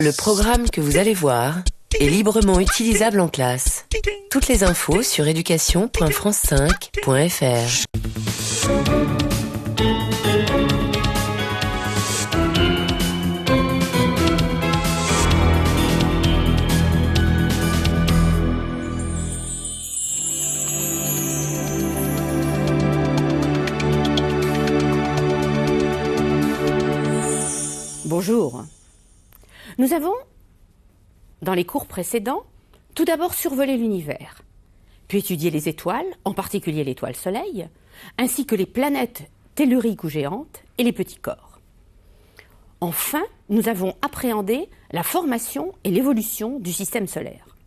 Le programme que vous allez voir est librement utilisable en classe. Toutes les infos sur éducation.france5.fr. Bonjour. Nous avons, dans les cours précédents, tout d'abord survolé l'univers, puis étudié les étoiles, en particulier l'étoile Soleil, ainsi que les planètes telluriques ou géantes et les petits corps. Enfin, nous avons appréhendé la formation et l'évolution du système solaire.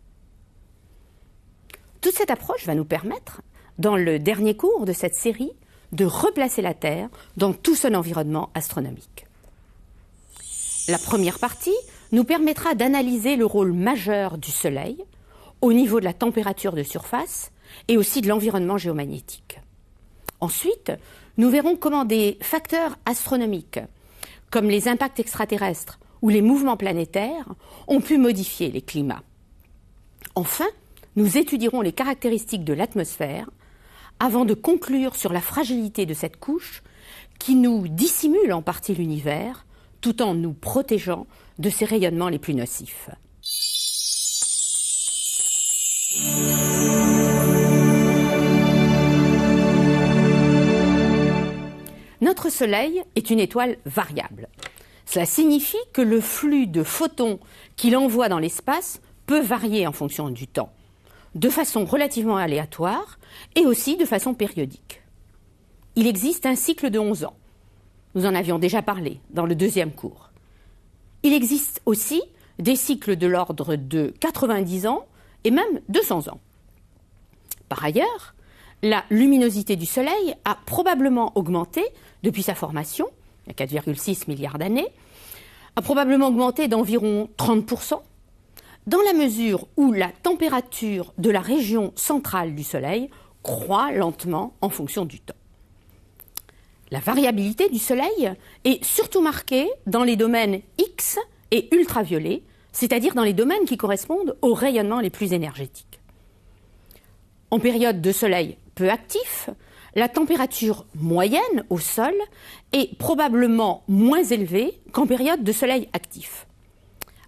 Toute cette approche va nous permettre, dans le dernier cours de cette série, de replacer la Terre dans tout son environnement astronomique. La première partie nous permettra d'analyser le rôle majeur du Soleil au niveau de la température de surface et aussi de l'environnement géomagnétique. Ensuite, nous verrons comment des facteurs astronomiques, comme les impacts extraterrestres ou les mouvements planétaires, ont pu modifier les climats. Enfin, nous étudierons les caractéristiques de l'atmosphère avant de conclure sur la fragilité de cette couche qui nous dissimule en partie l'univers tout en nous protégeant de ses rayonnements les plus nocifs. Notre Soleil est une étoile variable. Cela signifie que le flux de photons qu'il envoie dans l'espace peut varier en fonction du temps, de façon relativement aléatoire et aussi de façon périodique. Il existe un cycle de 11 ans. Nous en avions déjà parlé dans le deuxième cours. Il existe aussi des cycles de l'ordre de 90 ans et même 200 ans. Par ailleurs, la luminosité du Soleil a probablement augmenté depuis sa formation, il y a 4,6 milliards d'années, a probablement augmenté d'environ 30%, dans la mesure où la température de la région centrale du Soleil croît lentement en fonction du temps. La variabilité du Soleil est surtout marquée dans les domaines X et ultraviolets, c'est-à-dire dans les domaines qui correspondent aux rayonnements les plus énergétiques. En période de Soleil peu actif, la température moyenne au sol est probablement moins élevée qu'en période de Soleil actif.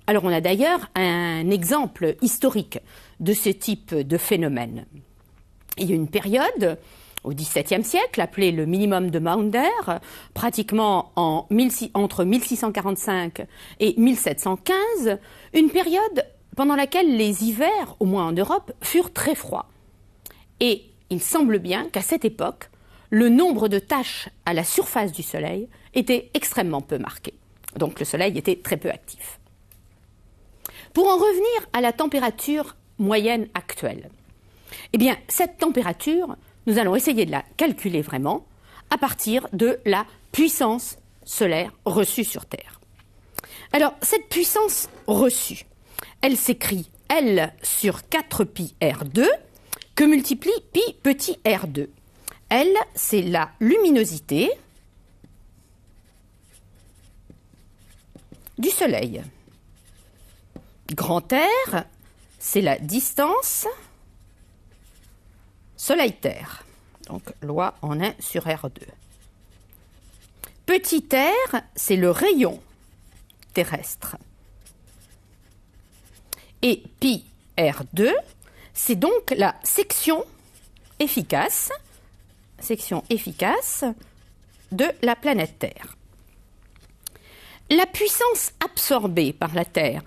Alors on a d'ailleurs un exemple historique de ce type de phénomène. Il y a une période au XVIIe siècle, appelé le minimum de Maunder, pratiquement entre 1645 et 1715, une période pendant laquelle les hivers, au moins en Europe, furent très froids. Et il semble bien qu'à cette époque, le nombre de taches à la surface du Soleil était extrêmement peu marqué. Donc le Soleil était très peu actif. Pour en revenir à la température moyenne actuelle, eh bien, cette température, nous allons essayer de la calculer vraiment à partir de la puissance solaire reçue sur Terre. Alors, cette puissance reçue, elle s'écrit L sur 4 pi R2 que multiplie pi petit r2. L, c'est la luminosité du Soleil. Grand R, c'est la distance Soleil-Terre, donc loi en 1 sur R2. Petit r, c'est le rayon terrestre. Et pi R2, c'est donc la section efficace de la planète Terre. La puissance absorbée par la Terre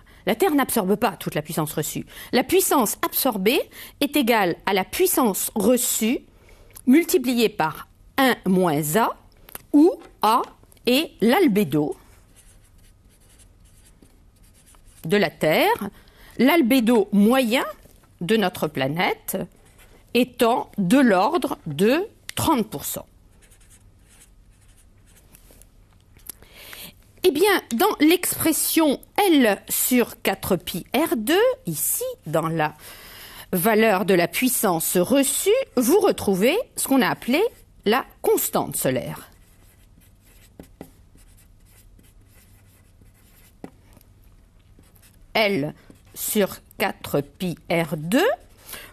n'absorbe pas toute la puissance reçue. La puissance absorbée est égale à la puissance reçue multipliée par 1 moins A, où A est l'albédo de la Terre, l'albédo moyen de notre planète étant de l'ordre de 30%. Eh bien, dans l'expression L sur 4 pi R2, ici, dans la valeur de la puissance reçue, vous retrouvez ce qu'on a appelé la constante solaire. L sur 4 pi R2.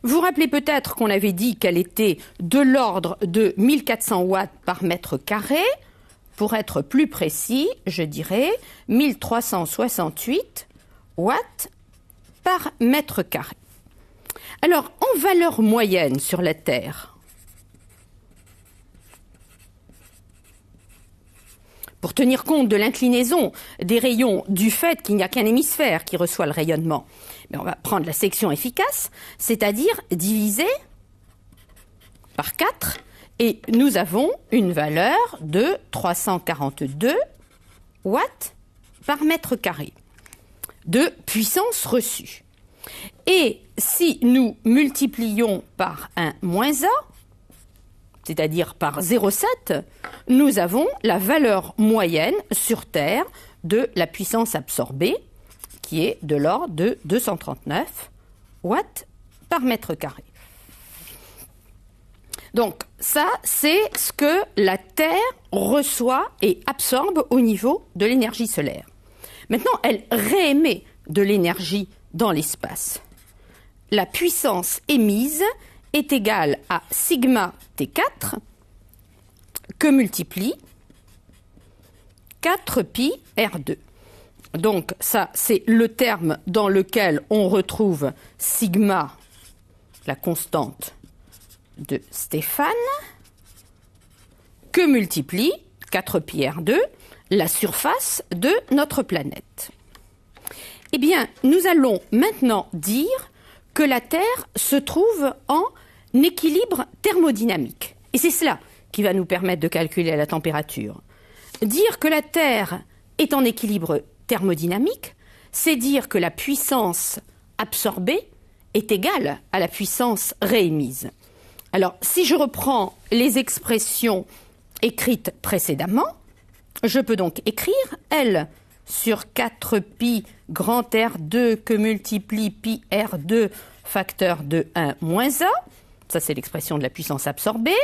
Vous vous rappelez peut-être qu'on avait dit qu'elle était de l'ordre de 1400 watts par mètre carré. Pour être plus précis, je dirais 1368 watts par mètre carré. Alors, en valeur moyenne sur la Terre, pour tenir compte de l'inclinaison des rayons du fait qu'il n'y a qu'un hémisphère qui reçoit le rayonnement, on va prendre la section efficace, c'est-à-dire diviser par 4, et nous avons une valeur de 342 watts par mètre carré de puissance reçue. Et si nous multiplions par 1 moins A, c'est-à-dire par 0,7, nous avons la valeur moyenne sur Terre de la puissance absorbée, qui est de l'ordre de 239 watts par mètre carré. Donc ça, c'est ce que la Terre reçoit et absorbe au niveau de l'énergie solaire. Maintenant, elle réémet de l'énergie dans l'espace. La puissance émise est égale à sigma T4 que multiplie 4 pi R2. Donc ça, c'est le terme dans lequel on retrouve sigma, la constante de Stéphane, que multiplie 4 pi R2, la surface de notre planète. Eh bien, nous allons maintenant dire que la Terre se trouve en équilibre thermodynamique. Et c'est cela qui va nous permettre de calculer la température. Dire que la Terre est en équilibre thermodynamique, c'est dire que la puissance absorbée est égale à la puissance réémise. Alors, si je reprends les expressions écrites précédemment, je peux donc écrire L sur 4 pi grand R2 que multiplie pi R2 facteur de 1 moins A, ça c'est l'expression de la puissance absorbée,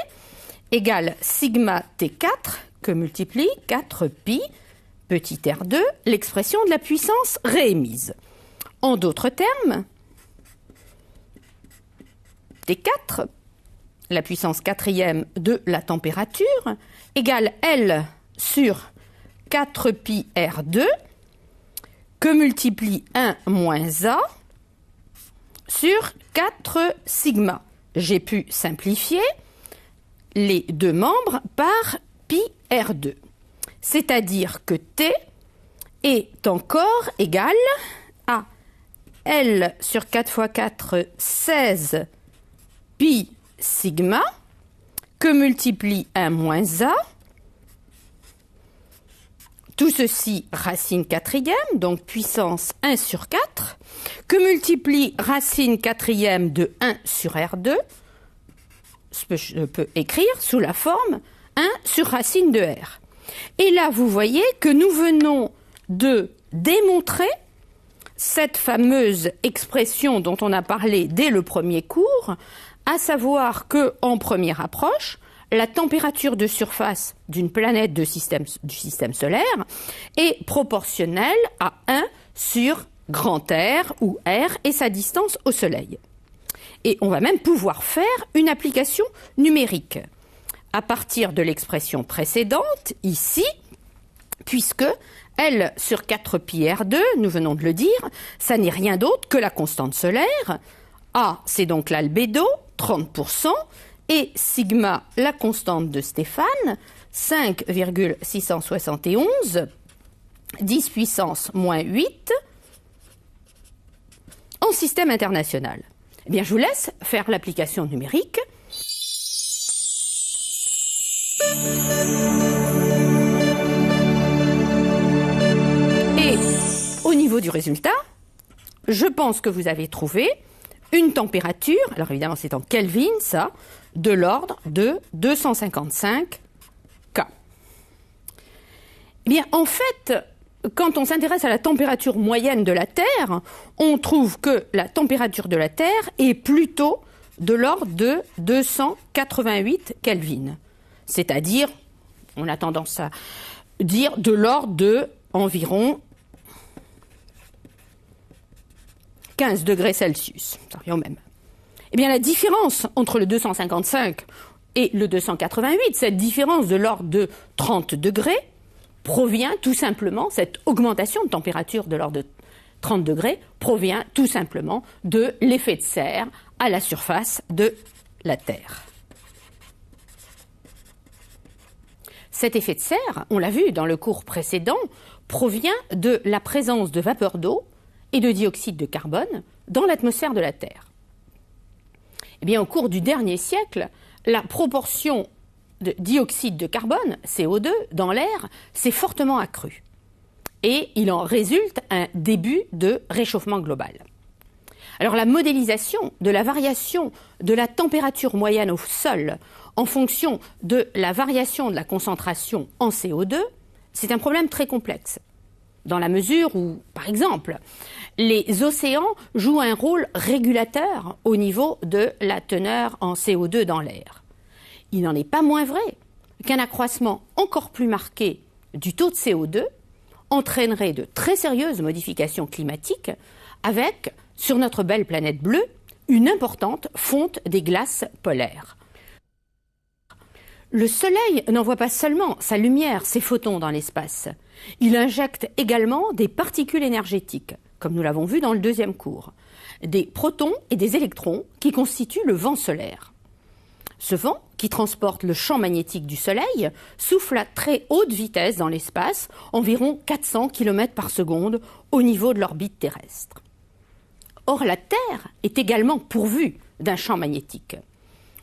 égale sigma T4 que multiplie 4 pi petit R2, l'expression de la puissance réémise. En d'autres termes, T4, la puissance quatrième de la température, égale L sur 4 pi R2 que multiplie 1 moins A sur 4 sigma. J'ai pu simplifier les deux membres par pi R2. C'est-à-dire que T est encore égal à L sur 4 fois 4, 16 pi sigma que multiplie 1 moins A. Tout ceci racine quatrième, donc puissance 1 sur 4, que multiplie racine quatrième de 1 sur R2, je peux écrire sous la forme 1 sur racine de R. Et là, vous voyez que nous venons de démontrer cette fameuse expression dont on a parlé dès le premier cours, à savoir qu'en première approche, la température de surface d'une planète du système solaire est proportionnelle à 1 sur grand R, où R est sa distance au Soleil. Et on va même pouvoir faire une application numérique à partir de l'expression précédente, ici, puisque L sur 4 pi R2, nous venons de le dire, ça n'est rien d'autre que la constante solaire. A, c'est donc l'albédo, 30%, et sigma, la constante de Stéphane, 5,671, 10 puissance moins 8, en système international. Eh bien, je vous laisse faire l'application numérique. Et au niveau du résultat, je pense que vous avez trouvé une température, alors évidemment c'est en Kelvin ça, de l'ordre de 255 K. Eh bien, en fait, quand on s'intéresse à la température moyenne de la Terre, on trouve que la température de la Terre est plutôt de l'ordre de 288 Kelvin. C'est-à-dire, on a tendance à dire de l'ordre de environ 15 degrés Celsius. Ça revient au même. Eh bien, la différence entre le 255 et le 288, cette différence de l'ordre de 30 degrés, provient tout simplement, cette augmentation de température de l'ordre de 30 degrés, provient tout simplement de l'effet de serre à la surface de la Terre. Cet effet de serre, on l'a vu dans le cours précédent, provient de la présence de vapeur d'eau et de dioxyde de carbone dans l'atmosphère de la Terre. Eh bien, au cours du dernier siècle, la proportion de dioxyde de carbone, CO2, dans l'air s'est fortement accrue. Et il en résulte un début de réchauffement global. Alors, la modélisation de la variation de la température moyenne au sol en fonction de la variation de la concentration en CO2, c'est un problème très complexe, dans la mesure où, par exemple, les océans jouent un rôle régulateur au niveau de la teneur en CO2 dans l'air. Il n'en est pas moins vrai qu'un accroissement encore plus marqué du taux de CO2 entraînerait de très sérieuses modifications climatiques avec, sur notre belle planète bleue, une importante fonte des glaces polaires. Le Soleil n'envoie pas seulement sa lumière, ses photons dans l'espace. Il injecte également des particules énergétiques, comme nous l'avons vu dans le deuxième cours, des protons et des électrons qui constituent le vent solaire. Ce vent, qui transporte le champ magnétique du Soleil, souffle à très haute vitesse dans l'espace, environ 400 km par seconde au niveau de l'orbite terrestre. Or, la Terre est également pourvue d'un champ magnétique.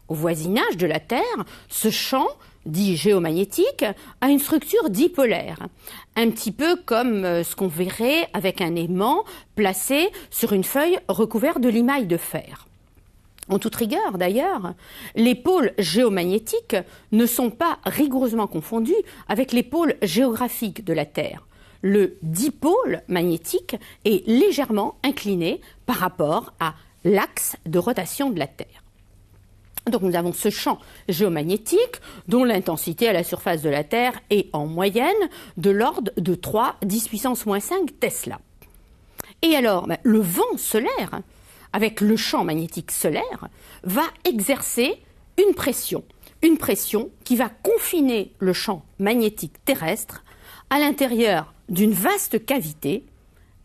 Au voisinage de la Terre, ce champ, dit géomagnétique, a une structure dipolaire, un petit peu comme ce qu'on verrait avec un aimant placé sur une feuille recouverte de limaille de fer. En toute rigueur, d'ailleurs, les pôles géomagnétiques ne sont pas rigoureusement confondus avec les pôles géographiques de la Terre. Le dipôle magnétique est légèrement incliné par rapport à l'axe de rotation de la Terre. Donc nous avons ce champ géomagnétique dont l'intensité à la surface de la Terre est en moyenne de l'ordre de 3 10 puissance moins 5 Tesla. Et alors, le vent solaire, avec le champ magnétique solaire, va exercer une pression qui va confiner le champ magnétique terrestre à l'intérieur d'une vaste cavité,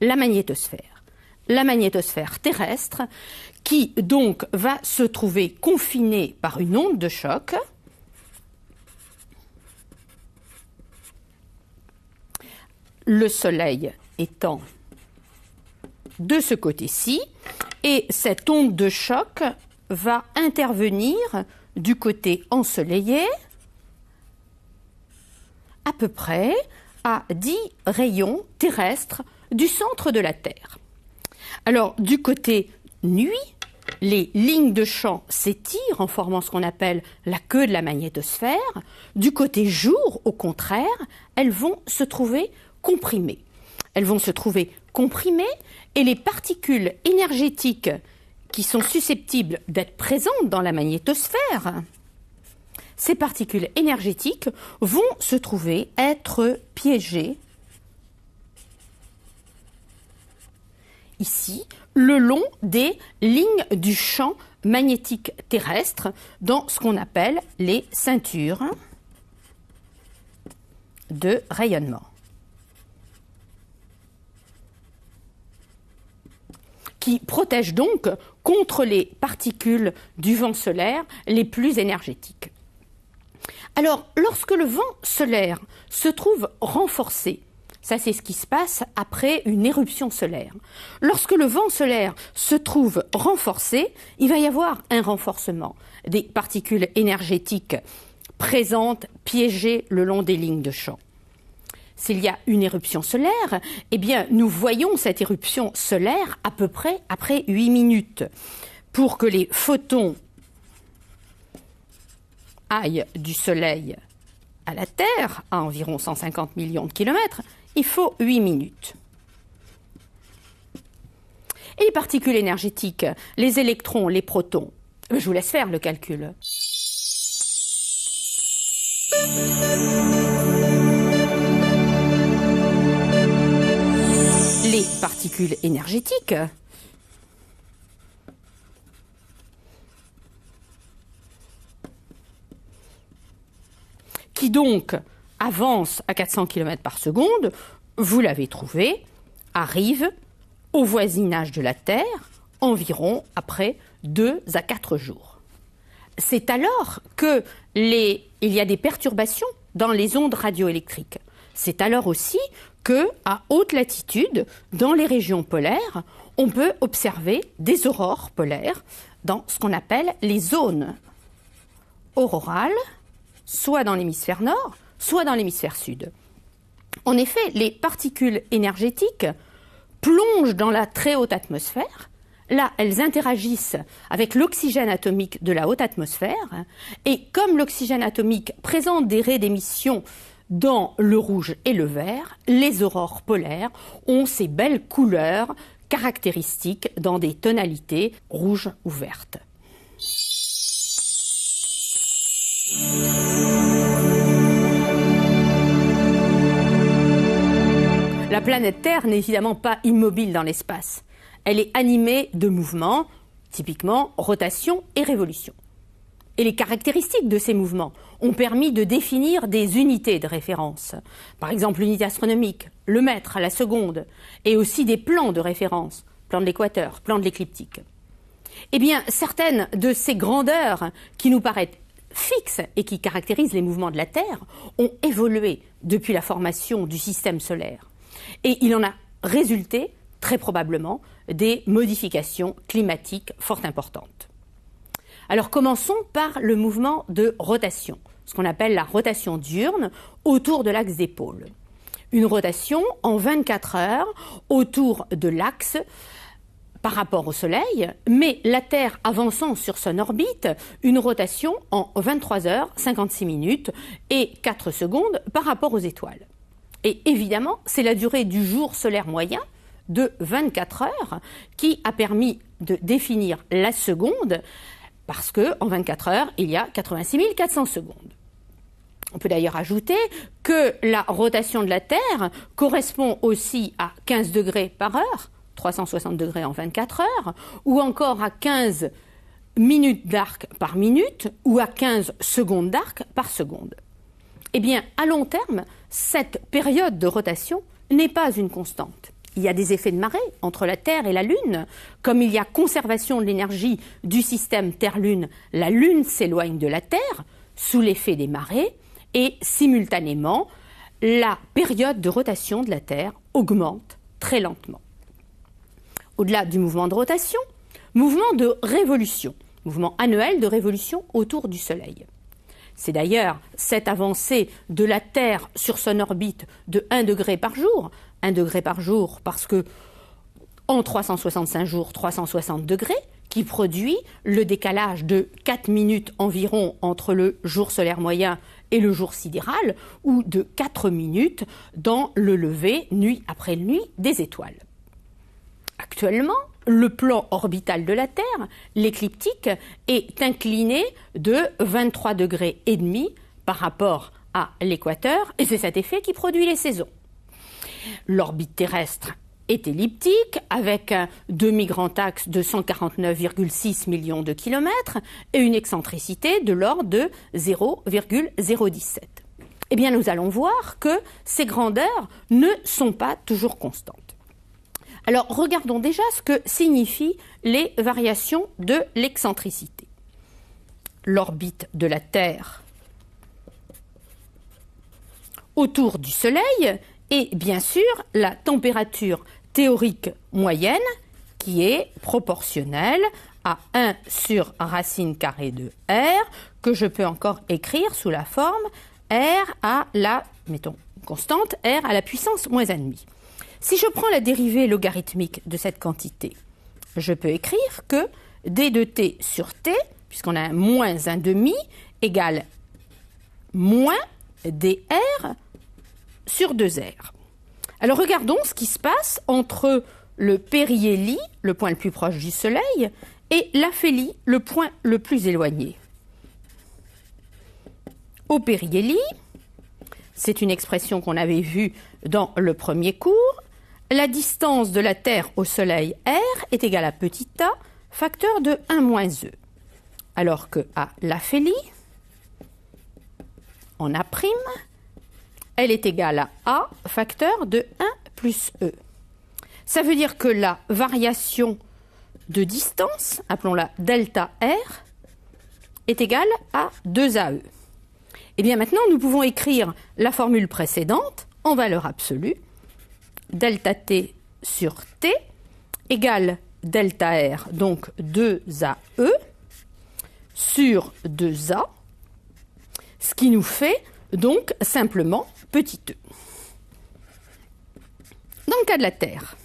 la magnétosphère. La magnétosphère terrestre qui donc va se trouver confinée par une onde de choc le Soleil étant de ce côté-ci, et cette onde de choc va intervenir du côté ensoleillé à peu près à 10 rayons terrestres du centre de la Terre. Alors, du côté nuit, les lignes de champ s'étirent en formant ce qu'on appelle la queue de la magnétosphère. Du côté jour, au contraire, elles vont se trouver comprimées. Elles vont se trouver comprimées et les particules énergétiques qui sont susceptibles d'être présentes dans la magnétosphère, ces particules énergétiques vont se trouver être piégées ici, le long des lignes du champ magnétique terrestre dans ce qu'on appelle les ceintures de rayonnement, qui protègent donc contre les particules du vent solaire les plus énergétiques. Alors, lorsque le vent solaire se trouve renforcé, ça c'est ce qui se passe après une éruption solaire. Lorsque le vent solaire se trouve renforcé, il va y avoir un renforcement des particules énergétiques présentes, piégées le long des lignes de champ. S'il y a une éruption solaire, eh bien, nous voyons cette éruption solaire à peu près après 8 minutes. Pour que les photons aillent du Soleil à la Terre, à environ 150 millions de kilomètres, il faut 8 minutes. Et les particules énergétiques, les électrons, les protons, je vous laisse faire le calcul. Les particules énergétiques qui donc avance à 400 km par seconde, vous l'avez trouvé, arrive au voisinage de la Terre environ après 2 à 4 jours. C'est alors que il y a des perturbations dans les ondes radioélectriques. C'est alors aussi qu'à haute latitude, dans les régions polaires, on peut observer des aurores polaires dans ce qu'on appelle les zones aurorales, soit dans l'hémisphère nord, soit dans l'hémisphère sud. En effet, les particules énergétiques plongent dans la très haute atmosphère. Là, elles interagissent avec l'oxygène atomique de la haute atmosphère. Et comme l'oxygène atomique présente des raies d'émission dans le rouge et le vert, les aurores polaires ont ces belles couleurs caractéristiques dans des tonalités rouges ou vertes. La planète Terre n'est évidemment pas immobile dans l'espace. Elle est animée de mouvements, typiquement rotation et révolution. Et les caractéristiques de ces mouvements ont permis de définir des unités de référence. Par exemple, l'unité astronomique, le mètre à la seconde, et aussi des plans de référence, plan de l'équateur, plan de l'écliptique. Eh bien, certaines de ces grandeurs qui nous paraissent fixes et qui caractérisent les mouvements de la Terre ont évolué depuis la formation du système solaire. Et il en a résulté, très probablement, des modifications climatiques fort importantes. Alors commençons par le mouvement de rotation, ce qu'on appelle la rotation diurne autour de l'axe des pôles. Une rotation en 24 heures autour de l'axe par rapport au Soleil, mais la Terre avançant sur son orbite, une rotation en 23 heures, 56 minutes et 4 secondes par rapport aux étoiles. Et évidemment, c'est la durée du jour solaire moyen de 24 heures qui a permis de définir la seconde, parce qu'en 24 heures, il y a 86 400 secondes. On peut d'ailleurs ajouter que la rotation de la Terre correspond aussi à 15 degrés par heure, 360 degrés en 24 heures, ou encore à 15 minutes d'arc par minute, ou à 15 secondes d'arc par seconde. Eh bien, à long terme, cette période de rotation n'est pas une constante. Il y a des effets de marée entre la Terre et la Lune. Comme il y a conservation de l'énergie du système Terre-Lune, la Lune s'éloigne de la Terre sous l'effet des marées et simultanément, la période de rotation de la Terre augmente très lentement. Au-delà du mouvement de rotation, mouvement de révolution, mouvement annuel de révolution autour du Soleil. C'est d'ailleurs cette avancée de la Terre sur son orbite de 1 degré par jour, 1 degré par jour parce que en 365 jours, 360 degrés, qui produit le décalage de 4 minutes environ entre le jour solaire moyen et le jour sidéral, ou de 4 minutes dans le lever, nuit après nuit, des étoiles. Actuellement, le plan orbital de la Terre, l'écliptique, est incliné de 23 degrés et demi par rapport à l'équateur, et c'est cet effet qui produit les saisons. L'orbite terrestre est elliptique, avec un demi-grand axe de 149,6 millions de kilomètres et une excentricité de l'ordre de 0,017. Eh bien, nous allons voir que ces grandeurs ne sont pas toujours constantes. Alors, regardons déjà ce que signifient les variations de l'excentricité. L'orbite de la Terre autour du Soleil et bien sûr la température théorique moyenne qui est proportionnelle à 1 sur racine carrée de R, que je peux encore écrire sous la forme R à la, mettons, constante, R à la puissance moins 1,5. Si je prends la dérivée logarithmique de cette quantité, je peux écrire que d de t sur t, puisqu'on a un moins 1,5, égale moins dr sur 2r. Alors regardons ce qui se passe entre le périhélie, le point le plus proche du Soleil, et l'aphélie, le point le plus éloigné. Au périhélie, c'est une expression qu'on avait vue dans le premier cours, la distance de la Terre au Soleil R est égale à petit a, facteur de 1 moins e. Alors qu'à l'aphélie, en A', elle est égale à A facteur de 1 plus E. Ça veut dire que la variation de distance, appelons-la delta R, est égale à 2AE. Et bien maintenant, nous pouvons écrire la formule précédente en valeur absolue. Delta T sur T égale delta R, donc 2AE, sur 2A, ce qui nous fait donc simplement petit e. Dans le cas de la Terre,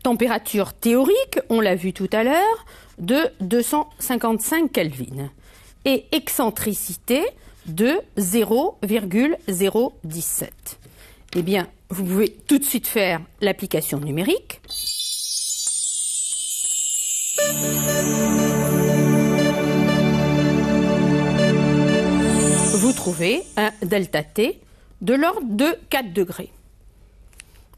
température théorique, on l'a vu tout à l'heure, de 255 Kelvin et excentricité de 0,017. Eh bien, vous pouvez tout de suite faire l'application numérique. Vous trouvez un delta T de l'ordre de 4 degrés.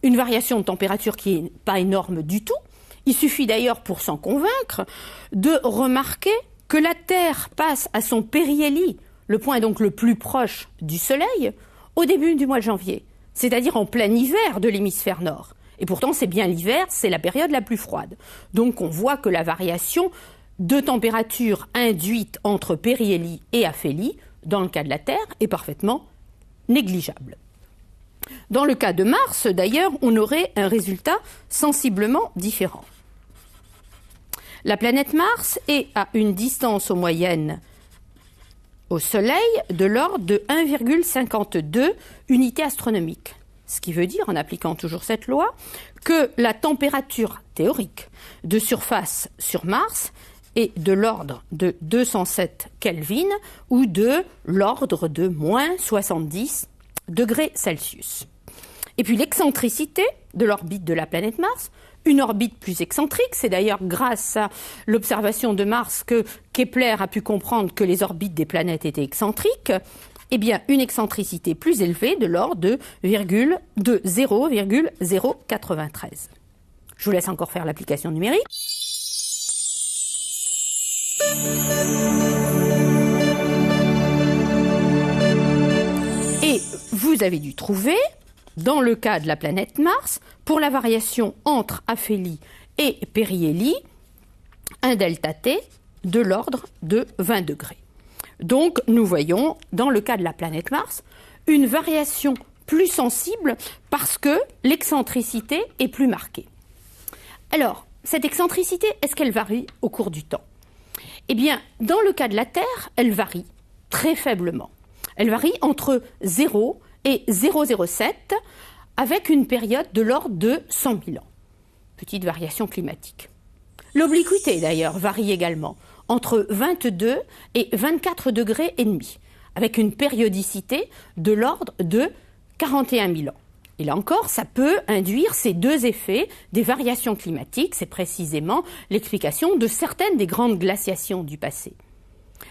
Une variation de température qui n'est pas énorme du tout. Il suffit d'ailleurs, pour s'en convaincre, de remarquer que la Terre passe à son périhélie, le point donc le plus proche du Soleil, au début du mois de janvier, c'est-à-dire en plein hiver de l'hémisphère nord. Et pourtant, c'est bien l'hiver, c'est la période la plus froide. Donc on voit que la variation de température induite entre périhélie et aphélie, dans le cas de la Terre, est parfaitement négligeable. Dans le cas de Mars, d'ailleurs, on aurait un résultat sensiblement différent. La planète Mars est à une distance en moyenne au Soleil de l'ordre de 1,52 unités astronomiques. Ce qui veut dire, en appliquant toujours cette loi, que la température théorique de surface sur Mars est de l'ordre de 207 Kelvin ou de l'ordre de moins 70 degrés Celsius. Et puis l'excentricité de l'orbite de la planète Mars, une orbite plus excentrique, c'est d'ailleurs grâce à l'observation de Mars que Kepler a pu comprendre que les orbites des planètes étaient excentriques, eh bien une excentricité plus élevée de l'ordre de 0,093. Je vous laisse encore faire l'application numérique. Et vous avez dû trouver, dans le cas de la planète Mars, pour la variation entre aphélie et périhélie, un delta T de l'ordre de 20 degrés. Donc nous voyons, dans le cas de la planète Mars, une variation plus sensible parce que l'excentricité est plus marquée. Alors, cette excentricité, est-ce qu'elle varie au cours du temps ? Eh bien, dans le cas de la Terre, elle varie très faiblement. Elle varie entre 0 et 0,07 avec une période de l'ordre de 100 000 ans. Petite variation climatique. L'obliquité, d'ailleurs, varie également entre 22 et 24 degrés et demi, avec une périodicité de l'ordre de 41 000 ans. Et là encore, ça peut induire ces deux effets des variations climatiques. C'est précisément l'explication de certaines des grandes glaciations du passé.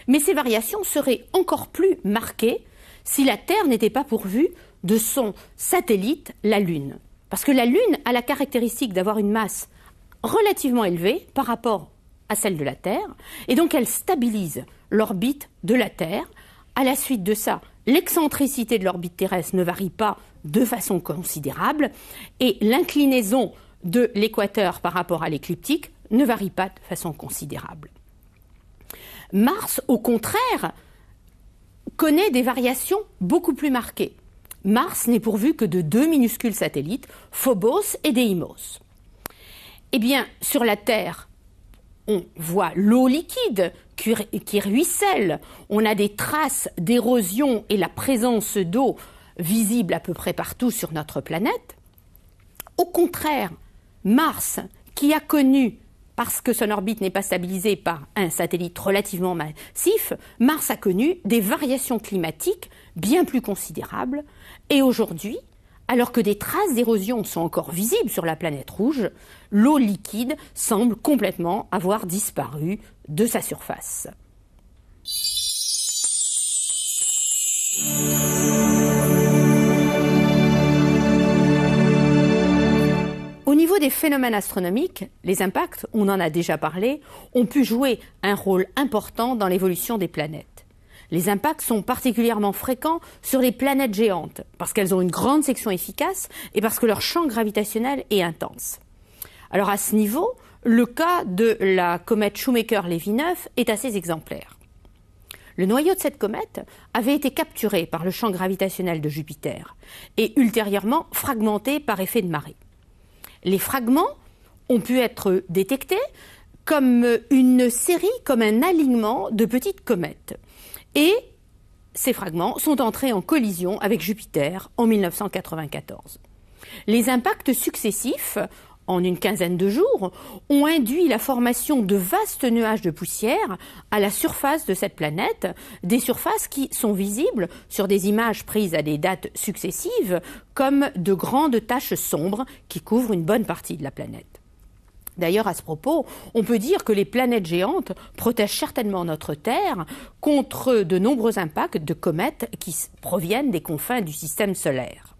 Mais ces variations seraient encore plus marquées si la Terre n'était pas pourvue de son satellite, la Lune. Parce que la Lune a la caractéristique d'avoir une masse relativement élevée par rapport à celle de la Terre, et donc elle stabilise l'orbite de la Terre. À la suite de ça, l'excentricité de l'orbite terrestre ne varie pas de façon considérable, et l'inclinaison de l'équateur par rapport à l'écliptique ne varie pas de façon considérable. Mars, au contraire, connaît des variations beaucoup plus marquées. Mars n'est pourvu que de deux minuscules satellites, Phobos et Deimos. Eh bien, sur la Terre, on voit l'eau liquide qui ruisselle, on a des traces d'érosion et la présence d'eau visible à peu près partout sur notre planète. Au contraire, Mars, qui a connu, parce que son orbite n'est pas stabilisée par un satellite relativement massif, Mars a connu des variations climatiques bien plus considérables. Et aujourd'hui, alors que des traces d'érosion sont encore visibles sur la planète rouge, l'eau liquide semble complètement avoir disparu de sa surface. Au niveau des phénomènes astronomiques, les impacts, on en a déjà parlé, ont pu jouer un rôle important dans l'évolution des planètes. Les impacts sont particulièrement fréquents sur les planètes géantes, parce qu'elles ont une grande section efficace et parce que leur champ gravitationnel est intense. Alors à ce niveau, le cas de la comète Shoemaker-Levy 9 est assez exemplaire. Le noyau de cette comète avait été capturé par le champ gravitationnel de Jupiter et ultérieurement fragmenté par effet de marée. Les fragments ont pu être détectés comme une série, comme un alignement de petites comètes. Et ces fragments sont entrés en collision avec Jupiter en 1994. Les impacts successifs, en une quinzaine de jours, ont induit la formation de vastes nuages de poussière à la surface de cette planète, des surfaces qui sont visibles sur des images prises à des dates successives comme de grandes taches sombres qui couvrent une bonne partie de la planète. D'ailleurs, à ce propos, on peut dire que les planètes géantes protègent certainement notre Terre contre de nombreux impacts de comètes qui proviennent des confins du système solaire.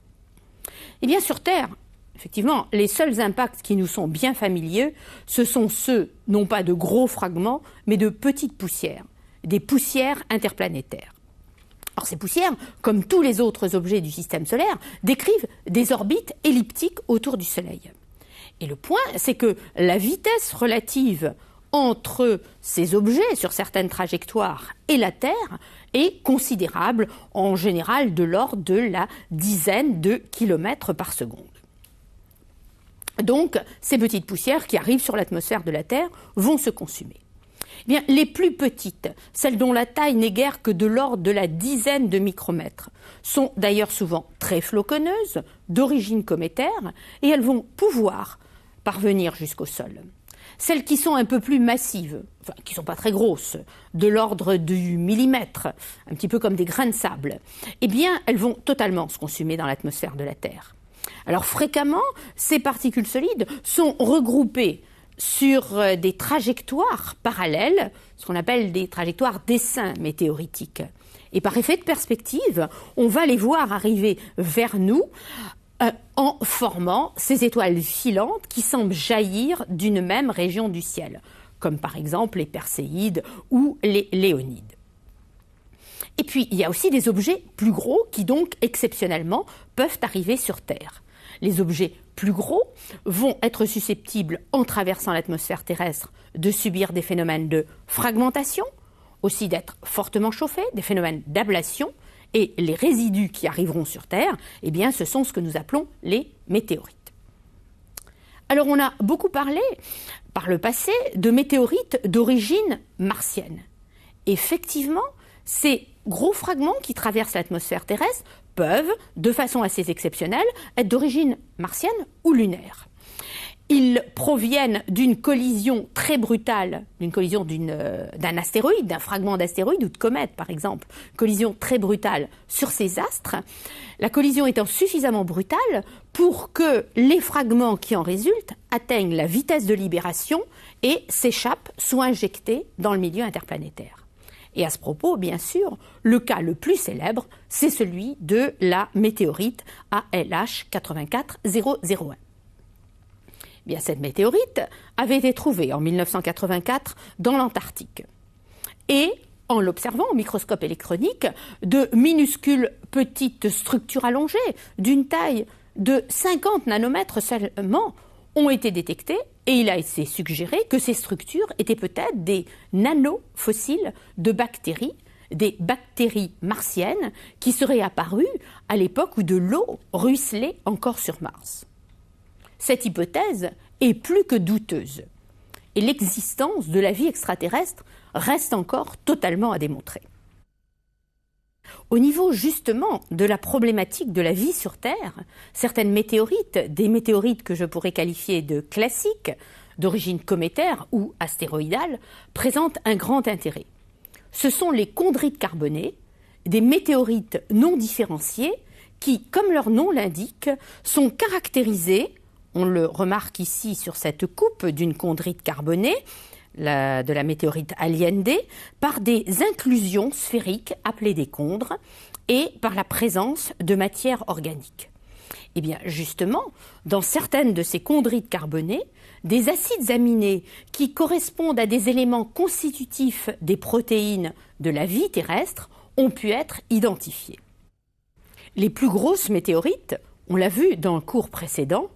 Eh bien, sur Terre, effectivement, les seuls impacts qui nous sont bien familiers, ce sont ceux, non pas de gros fragments, mais de petites poussières, des poussières interplanétaires. Alors ces poussières, comme tous les autres objets du système solaire, décrivent des orbites elliptiques autour du Soleil. Et le point, c'est que la vitesse relative entre ces objets sur certaines trajectoires et la Terre est considérable, en général de l'ordre de la dizaine de kilomètres par seconde. Donc, ces petites poussières qui arrivent sur l'atmosphère de la Terre vont se consumer. Eh bien, les plus petites, celles dont la taille n'est guère que de l'ordre de la dizaine de micromètres, sont d'ailleurs souvent très floconneuses, d'origine cométaire, et elles vont pouvoir parvenir jusqu'au sol. Celles qui sont un peu plus massives, enfin qui ne sont pas très grosses, de l'ordre du millimètre, un petit peu comme des grains de sable, eh bien, elles vont totalement se consumer dans l'atmosphère de la Terre. Alors fréquemment, ces particules solides sont regroupées sur des trajectoires parallèles, ce qu'on appelle des trajectoires d'essaim météoritiques. Et par effet de perspective, on va les voir arriver vers nous en formant ces étoiles filantes qui semblent jaillir d'une même région du ciel, comme par exemple les Perséides ou les Léonides. Et puis, il y a aussi des objets plus gros qui donc, exceptionnellement, peuvent arriver sur Terre. Les objets plus gros vont être susceptibles, en traversant l'atmosphère terrestre, de subir des phénomènes de fragmentation, aussi d'être fortement chauffés, des phénomènes d'ablation, et les résidus qui arriveront sur Terre, eh bien, ce sont ce que nous appelons les météorites. Alors, on a beaucoup parlé, par le passé, de météorites d'origine martienne. Effectivement, ces gros fragments qui traversent l'atmosphère terrestre peuvent, de façon assez exceptionnelle, être d'origine martienne ou lunaire. Ils proviennent d'une collision très brutale, d'une collision d'un astéroïde, d'un fragment d'astéroïde ou de comète par exemple, collision très brutale sur ces astres, la collision étant suffisamment brutale pour que les fragments qui en résultent atteignent la vitesse de libération et s'échappent, soient injectés dans le milieu interplanétaire. Et à ce propos, bien sûr, le cas le plus célèbre, c'est celui de la météorite ALH 84001. Bien, cette météorite avait été trouvée en 1984 dans l'Antarctique. Et, en l'observant au microscope électronique, de minuscules petites structures allongées, d'une taille de 50 nanomètres seulement, ont été détectées, et il a été suggéré que ces structures étaient peut-être des nanofossiles de bactéries, des bactéries martiennes qui seraient apparues à l'époque où de l'eau ruisselait encore sur Mars. Cette hypothèse est plus que douteuse et l'existence de la vie extraterrestre reste encore totalement à démontrer. Au niveau justement de la problématique de la vie sur Terre, certaines météorites, des météorites que je pourrais qualifier de classiques, d'origine cométaire ou astéroïdale, présentent un grand intérêt. Ce sont les chondrites carbonées, des météorites non différenciées qui, comme leur nom l'indique, sont caractérisées, on le remarque ici sur cette coupe d'une chondrite carbonée, de la météorite Allende, par des inclusions sphériques appelées des chondres et par la présence de matière organique. Eh bien, justement, dans certaines de ces chondrites carbonées, des acides aminés qui correspondent à des éléments constitutifs des protéines de la vie terrestre ont pu être identifiées. Les plus grosses météorites, on l'a vu dans le cours précédent,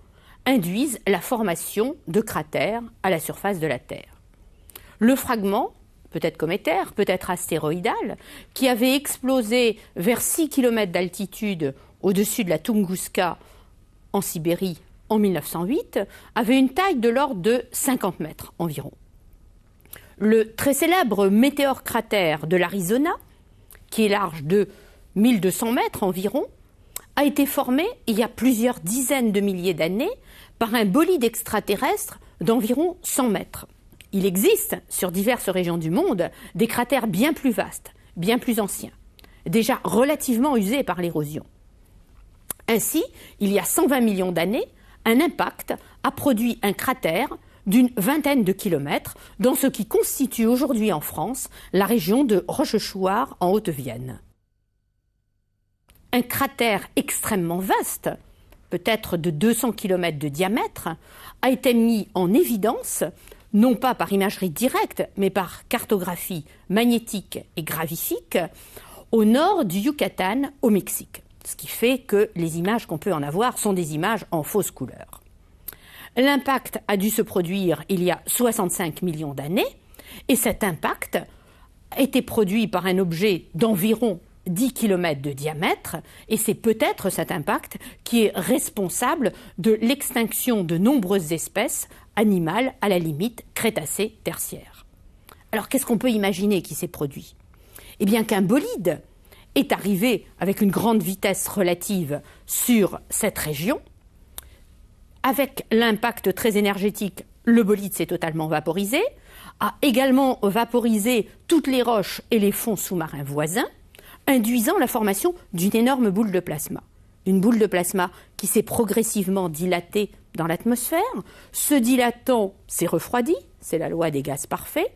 induisent la formation de cratères à la surface de la Terre. Le fragment, peut-être cométaire, peut-être astéroïdal, qui avait explosé vers 6 km d'altitude au-dessus de la Tunguska en Sibérie en 1908, avait une taille de l'ordre de 50 mètres environ. Le très célèbre météore-cratère de l'Arizona, qui est large de 1200 mètres environ, a été formé il y a plusieurs dizaines de milliers d'années par un bolide extraterrestre d'environ 100 mètres. Il existe, sur diverses régions du monde, des cratères bien plus vastes, bien plus anciens, déjà relativement usés par l'érosion. Ainsi, il y a 120 millions d'années, un impact a produit un cratère d'une vingtaine de kilomètres dans ce qui constitue aujourd'hui en France la région de Rochechouart en Haute-Vienne. Un cratère extrêmement vaste, peut-être de 200 km de diamètre, a été mis en évidence, non pas par imagerie directe, mais par cartographie magnétique et graphique, au nord du Yucatan, au Mexique. Ce qui fait que les images qu'on peut en avoir sont des images en fausse couleur. L'impact a dû se produire il y a 65 millions d'années, et cet impact a été produit par un objet d'environ 10 km de diamètre, et c'est peut-être cet impact qui est responsable de l'extinction de nombreuses espèces animales à la limite Crétacé-Tertiaire. Alors qu'est-ce qu'on peut imaginer qui s'est produit ? Eh bien qu'un bolide est arrivé avec une grande vitesse relative sur cette région. Avec l'impact très énergétique, le bolide s'est totalement vaporisé, a également vaporisé toutes les roches et les fonds sous-marins voisins, induisant la formation d'une énorme boule de plasma. Une boule de plasma qui s'est progressivement dilatée dans l'atmosphère, se dilatant, s'est refroidie, c'est la loi des gaz parfaits,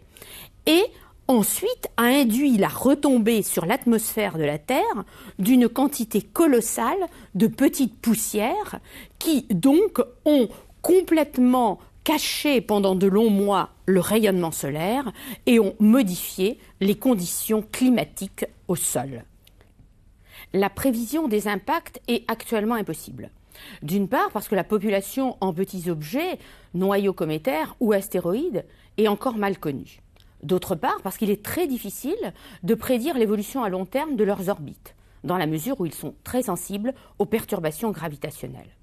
et ensuite a induit la retombée sur l'atmosphère de la Terre d'une quantité colossale de petites poussières qui donc ont complètement caché pendant de longs mois le rayonnement solaire et ont modifié les conditions climatiques au sol. La prévision des impacts est actuellement impossible. D'une part parce que la population en petits objets, noyaux cométaires ou astéroïdes, est encore mal connue. D'autre part, parce qu'il est très difficile de prédire l'évolution à long terme de leurs orbites, dans la mesure où ils sont très sensibles aux perturbations gravitationnelles.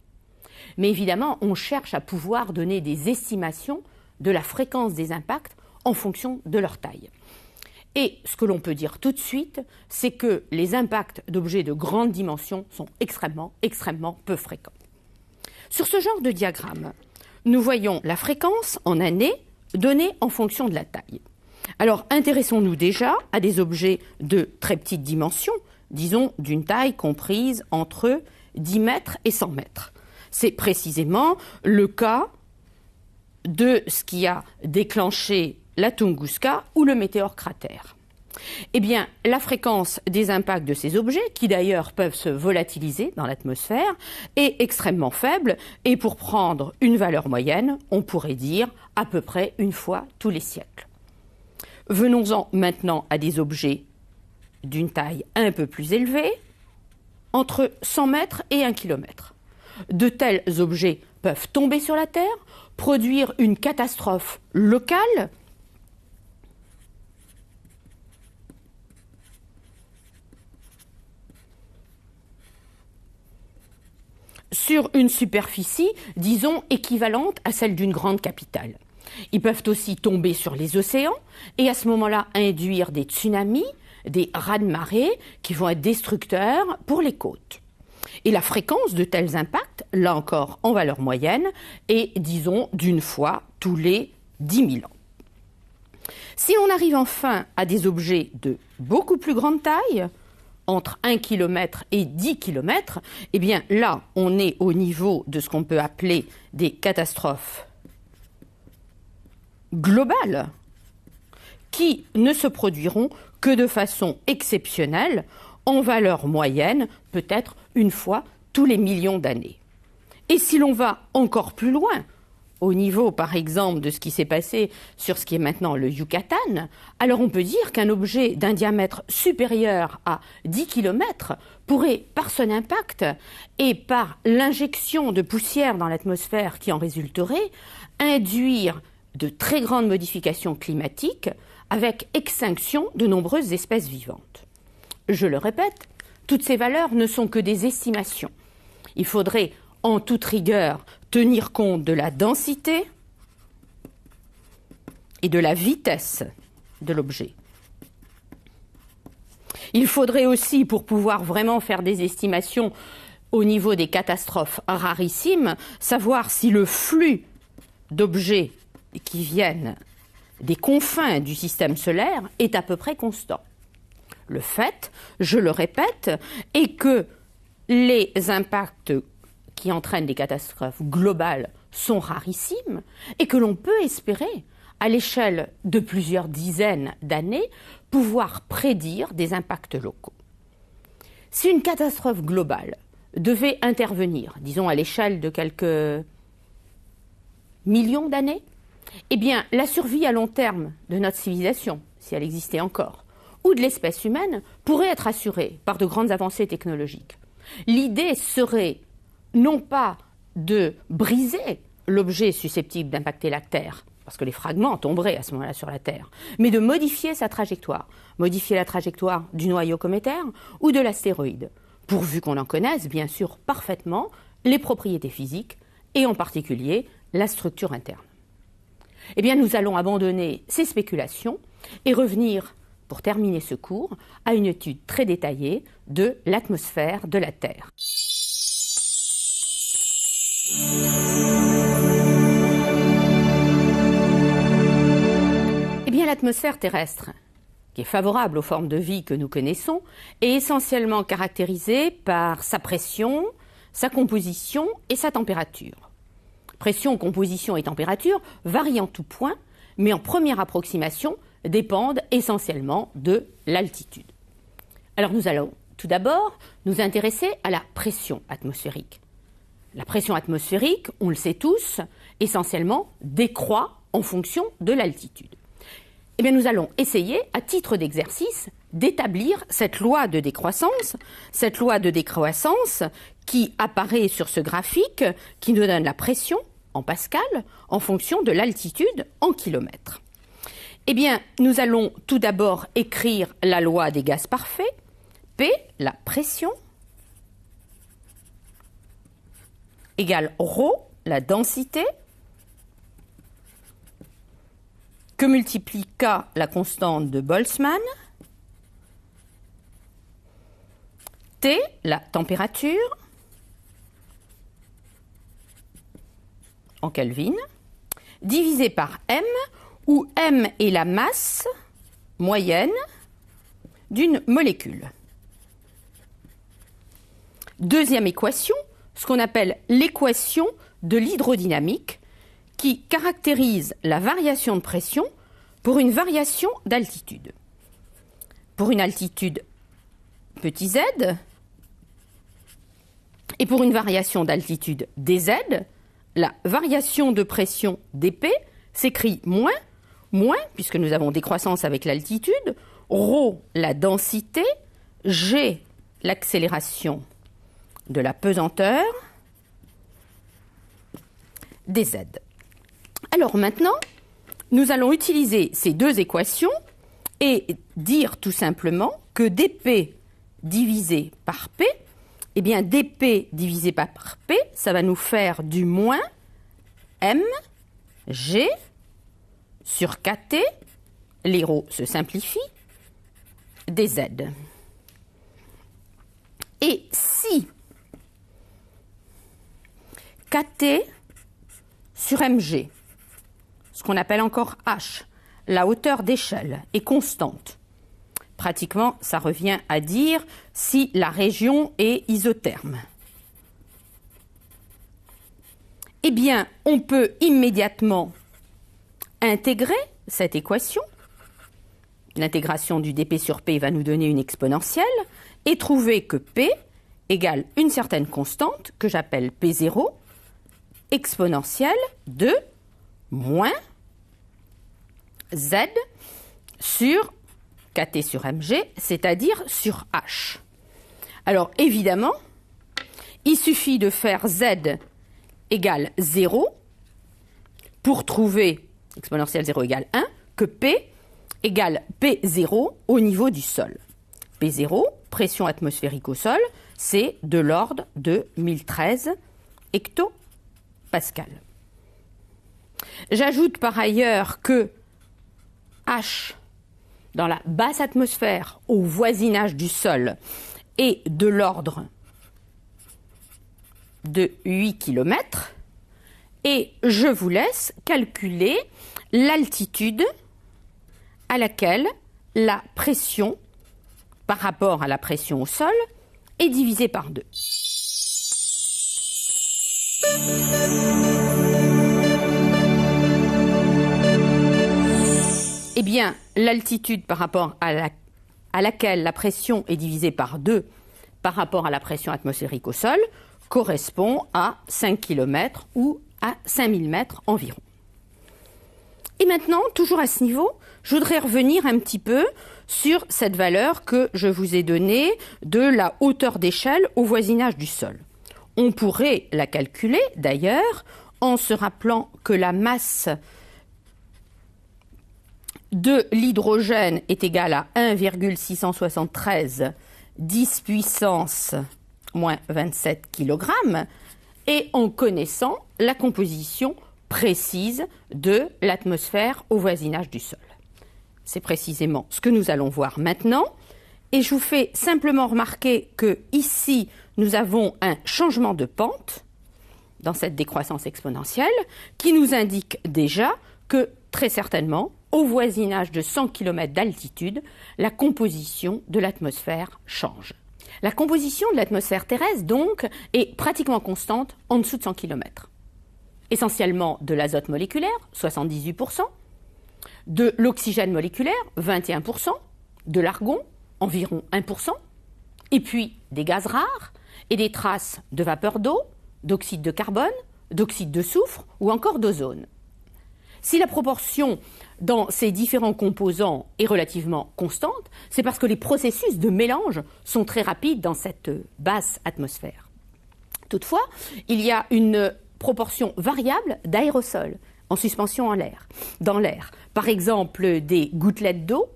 Mais évidemment, on cherche à pouvoir donner des estimations de la fréquence des impacts en fonction de leur taille. Et ce que l'on peut dire tout de suite, c'est que les impacts d'objets de grande dimension sont extrêmement peu fréquents. Sur ce genre de diagramme, nous voyons la fréquence en années donnée en fonction de la taille. Alors, intéressons-nous déjà à des objets de très petite dimension, disons d'une taille comprise entre 10 mètres et 100 mètres. C'est précisément le cas de ce qui a déclenché la Tunguska ou le météore-cratère. Eh bien, la fréquence des impacts de ces objets, qui d'ailleurs peuvent se volatiliser dans l'atmosphère, est extrêmement faible, et pour prendre une valeur moyenne, on pourrait dire à peu près une fois tous les siècles. Venons-en maintenant à des objets d'une taille un peu plus élevée, entre 100 mètres et 1 km. De tels objets peuvent tomber sur la Terre, produire une catastrophe locale, sur une superficie, disons, équivalente à celle d'une grande capitale. Ils peuvent aussi tomber sur les océans et à ce moment-là induire des tsunamis, des raz-de-marée qui vont être destructeurs pour les côtes. Et la fréquence de tels impacts, là encore en valeur moyenne, est, disons, d'une fois tous les 10 000 ans. Si on arrive enfin à des objets de beaucoup plus grande taille, entre 1 km et 10 km, eh bien là, on est au niveau de ce qu'on peut appeler des catastrophes globales qui ne se produiront que de façon exceptionnelle, en valeur moyenne, peut-être une fois tous les millions d'années. Et si l'on va encore plus loin, au niveau, par exemple, de ce qui s'est passé sur ce qui est maintenant le Yucatan, alors on peut dire qu'un objet d'un diamètre supérieur à 10 km pourrait, par son impact et par l'injection de poussière dans l'atmosphère qui en résulterait, induire de très grandes modifications climatiques avec extinction de nombreuses espèces vivantes. Je le répète, toutes ces valeurs ne sont que des estimations. Il faudrait, en toute rigueur, tenir compte de la densité et de la vitesse de l'objet. Il faudrait aussi, pour pouvoir vraiment faire des estimations au niveau des catastrophes rarissimes, savoir si le flux d'objets qui viennent des confins du système solaire est à peu près constant. Le fait, je le répète, est que les impacts qui entraînent des catastrophes globales sont rarissimes et que l'on peut espérer, à l'échelle de plusieurs dizaines d'années, pouvoir prédire des impacts locaux. Si une catastrophe globale devait intervenir, disons à l'échelle de quelques millions d'années, eh bien, la survie à long terme de notre civilisation, si elle existait encore, ou de l'espèce humaine, pourrait être assurée par de grandes avancées technologiques. L'idée serait non pas de briser l'objet susceptible d'impacter la Terre, parce que les fragments tomberaient à ce moment-là sur la Terre, mais de modifier sa trajectoire, modifier la trajectoire du noyau cométaire ou de l'astéroïde, pourvu qu'on en connaisse, bien sûr, parfaitement les propriétés physiques et en particulier la structure interne. Eh bien, nous allons abandonner ces spéculations et revenir, pour terminer ce cours, à une étude très détaillée de l'atmosphère de la Terre. Eh bien, l'atmosphère terrestre, qui est favorable aux formes de vie que nous connaissons, est essentiellement caractérisée par sa pression, sa composition et sa température. Pression, composition et température varient en tout point, mais en première approximation dépendent essentiellement de l'altitude. Alors nous allons tout d'abord nous intéresser à la pression atmosphérique. La pression atmosphérique, on le sait tous, essentiellement décroît en fonction de l'altitude. Eh bien, nous allons essayer, à titre d'exercice, d'établir cette loi de décroissance qui apparaît sur ce graphique, qui nous donne la pression en pascal en fonction de l'altitude en kilomètres. Eh bien, nous allons tout d'abord écrire la loi des gaz parfaits. P, la pression, égale ρ, la densité, que multiplie K, la constante de Boltzmann, T, la température, en Kelvin, divisé par M, où M est la masse moyenne d'une molécule. Deuxième équation, ce qu'on appelle l'équation de l'hydrodynamique, qui caractérise la variation de pression pour une variation d'altitude. Pour une altitude petit z et pour une variation d'altitude dz, la variation de pression dp s'écrit moins, puisque nous avons décroissance avec l'altitude, ρ, la densité, g, l'accélération de la pesanteur, dz. Alors maintenant, nous allons utiliser ces deux équations et dire tout simplement que dp divisé par p, eh bien dp divisé par p, ça va nous faire du moins m g sur kt, les ρ se simplifient, dz. Et si kt sur mg, ce qu'on appelle encore h, la hauteur d'échelle, est constante, pratiquement ça revient à dire si la région est isotherme, eh bien on peut immédiatement intégrer cette équation. L'intégration du dp sur p va nous donner une exponentielle et trouver que p égale une certaine constante que j'appelle p0, exponentielle de moins Z sur KT sur MG, c'est-à-dire sur H. Alors évidemment, il suffit de faire Z égale 0 pour trouver exponentielle 0 égale 1, que P égale P0 au niveau du sol. P0, pression atmosphérique au sol, c'est de l'ordre de 1013 hectopascales. J'ajoute par ailleurs que H, dans la basse atmosphère, au voisinage du sol, est de l'ordre de 8 km. Et je vous laisse calculer l'altitude à laquelle la pression par rapport à la pression au sol est divisée par 2. Eh bien, l'altitude par rapport à laquelle la pression est divisée par 2 par rapport à la pression atmosphérique au sol correspond à 5 km ou à 5000 mètres environ. Et maintenant, toujours à ce niveau, je voudrais revenir un petit peu sur cette valeur que je vous ai donnée de la hauteur d'échelle au voisinage du sol. On pourrait la calculer d'ailleurs en se rappelant que la masse de l'hydrogène est égale à 1,673 10 puissance moins 27 kg et en connaissant la composition précise de l'atmosphère au voisinage du sol. C'est précisément ce que nous allons voir maintenant. Et je vous fais simplement remarquer que ici, nous avons un changement de pente dans cette décroissance exponentielle qui nous indique déjà que très certainement, au voisinage de 100 km d'altitude, la composition de l'atmosphère change. La composition de l'atmosphère terrestre, donc, est pratiquement constante en dessous de 100 km. Essentiellement de l'azote moléculaire, 78%, de l'oxygène moléculaire, 21%, de l'argon, environ 1%, et puis des gaz rares et des traces de vapeur d'eau, d'oxyde de carbone, d'oxyde de soufre ou encore d'ozone. Si la proportion dans ces différents composants est relativement constante, c'est parce que les processus de mélange sont très rapides dans cette basse atmosphère. Toutefois, il y a une proportion variable d'aérosols en suspension dans l'air. Par exemple, des gouttelettes d'eau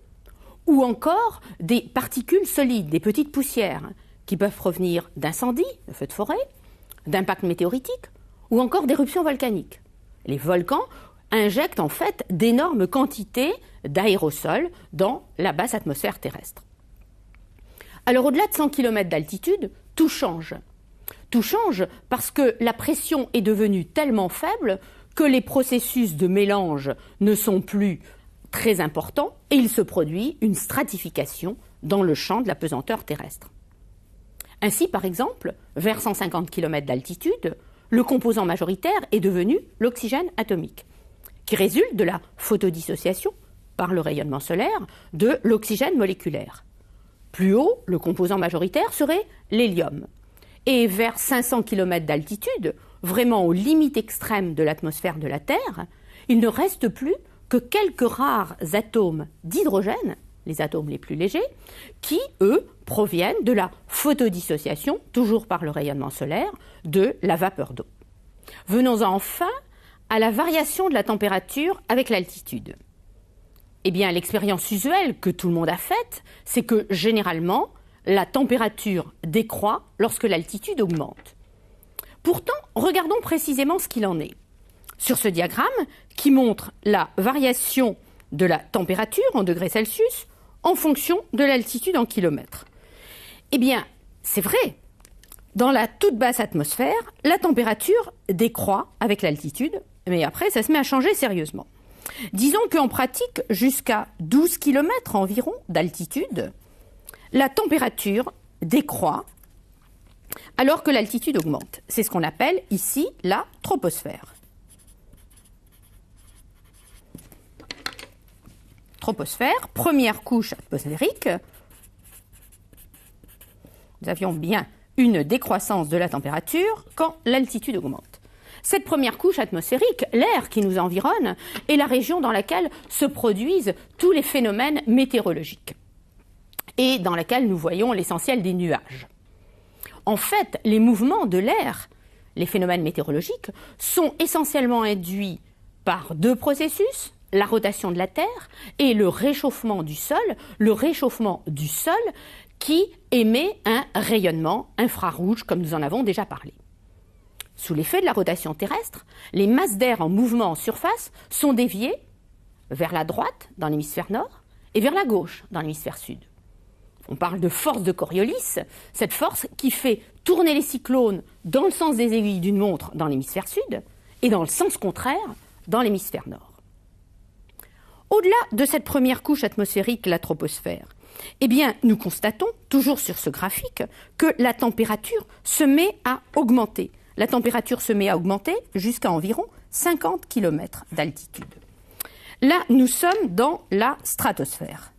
ou encore des particules solides, des petites poussières qui peuvent provenir d'incendies, de feux de forêt, d'impacts météoritiques ou encore d'éruptions volcaniques. Les volcans injectent en fait d'énormes quantités d'aérosols dans la basse atmosphère terrestre. Alors au-delà de 100 km d'altitude, tout change. Tout change parce que la pression est devenue tellement faible que les processus de mélange ne sont plus très importants et il se produit une stratification dans le champ de la pesanteur terrestre. Ainsi, par exemple, vers 150 km d'altitude, le composant majoritaire est devenu l'oxygène atomique, qui résulte de la photodissociation par le rayonnement solaire de l'oxygène moléculaire. Plus haut, le composant majoritaire serait l'hélium. Et vers 500 km d'altitude, vraiment aux limites extrêmes de l'atmosphère de la Terre, il ne reste plus que quelques rares atomes d'hydrogène, les atomes les plus légers, qui, eux, proviennent de la photodissociation, toujours par le rayonnement solaire, de la vapeur d'eau. Venons enfin à la variation de la température avec l'altitude. Eh bien, l'expérience usuelle que tout le monde a faite, c'est que généralement, la température décroît lorsque l'altitude augmente. Pourtant, regardons précisément ce qu'il en est. Sur ce diagramme, qui montre la variation de la température en degrés Celsius en fonction de l'altitude en kilomètres. Eh bien, c'est vrai, dans la toute basse atmosphère, la température décroît avec l'altitude, mais après, ça se met à changer sérieusement. Disons qu'en pratique, jusqu'à 12 km environ d'altitude, la température décroît alors que l'altitude augmente. C'est ce qu'on appelle ici la troposphère. Troposphère, première couche atmosphérique. Nous avions bien une décroissance de la température quand l'altitude augmente. Cette première couche atmosphérique, l'air qui nous environne, est la région dans laquelle se produisent tous les phénomènes météorologiques et dans laquelle nous voyons l'essentiel des nuages. En fait, les mouvements de l'air, les phénomènes météorologiques, sont essentiellement induits par deux processus, la rotation de la Terre et le réchauffement du sol qui émet un rayonnement infrarouge, comme nous en avons déjà parlé. Sous l'effet de la rotation terrestre, les masses d'air en mouvement en surface sont déviées vers la droite dans l'hémisphère nord et vers la gauche dans l'hémisphère sud. On parle de force de Coriolis, cette force qui fait tourner les cyclones dans le sens des aiguilles d'une montre dans l'hémisphère sud et dans le sens contraire dans l'hémisphère nord. Au-delà de cette première couche atmosphérique, la troposphère, eh bien, nous constatons, toujours sur ce graphique, que la température se met à augmenter. La température se met à augmenter jusqu'à environ 50 km d'altitude. Là, nous sommes dans la stratosphère.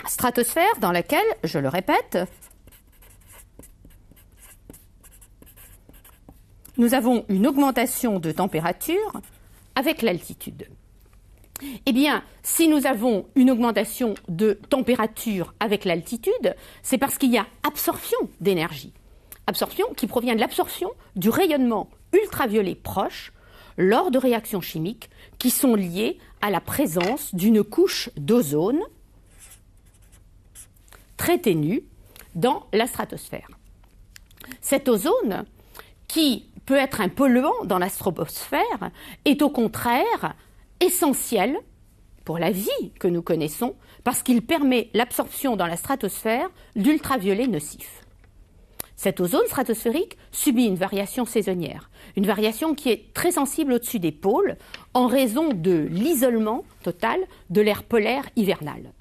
Stratosphère dans laquelle, je le répète, nous avons une augmentation de température avec l'altitude. Eh bien, si nous avons une augmentation de température avec l'altitude, c'est parce qu'il y a absorption d'énergie. Absorption qui provient de l'absorption du rayonnement ultraviolet proche lors de réactions chimiques qui sont liées à la présence d'une couche d'ozone très ténue dans la stratosphère. Cet ozone, qui peut être un polluant dans la stratosphère, est au contraire essentiel pour la vie que nous connaissons parce qu'il permet l'absorption dans la stratosphère d'ultraviolets nocifs. Cet ozone stratosphérique subit une variation saisonnière, une variation qui est très sensible au-dessus des pôles en raison de l'isolement total de l'air polaire hivernal.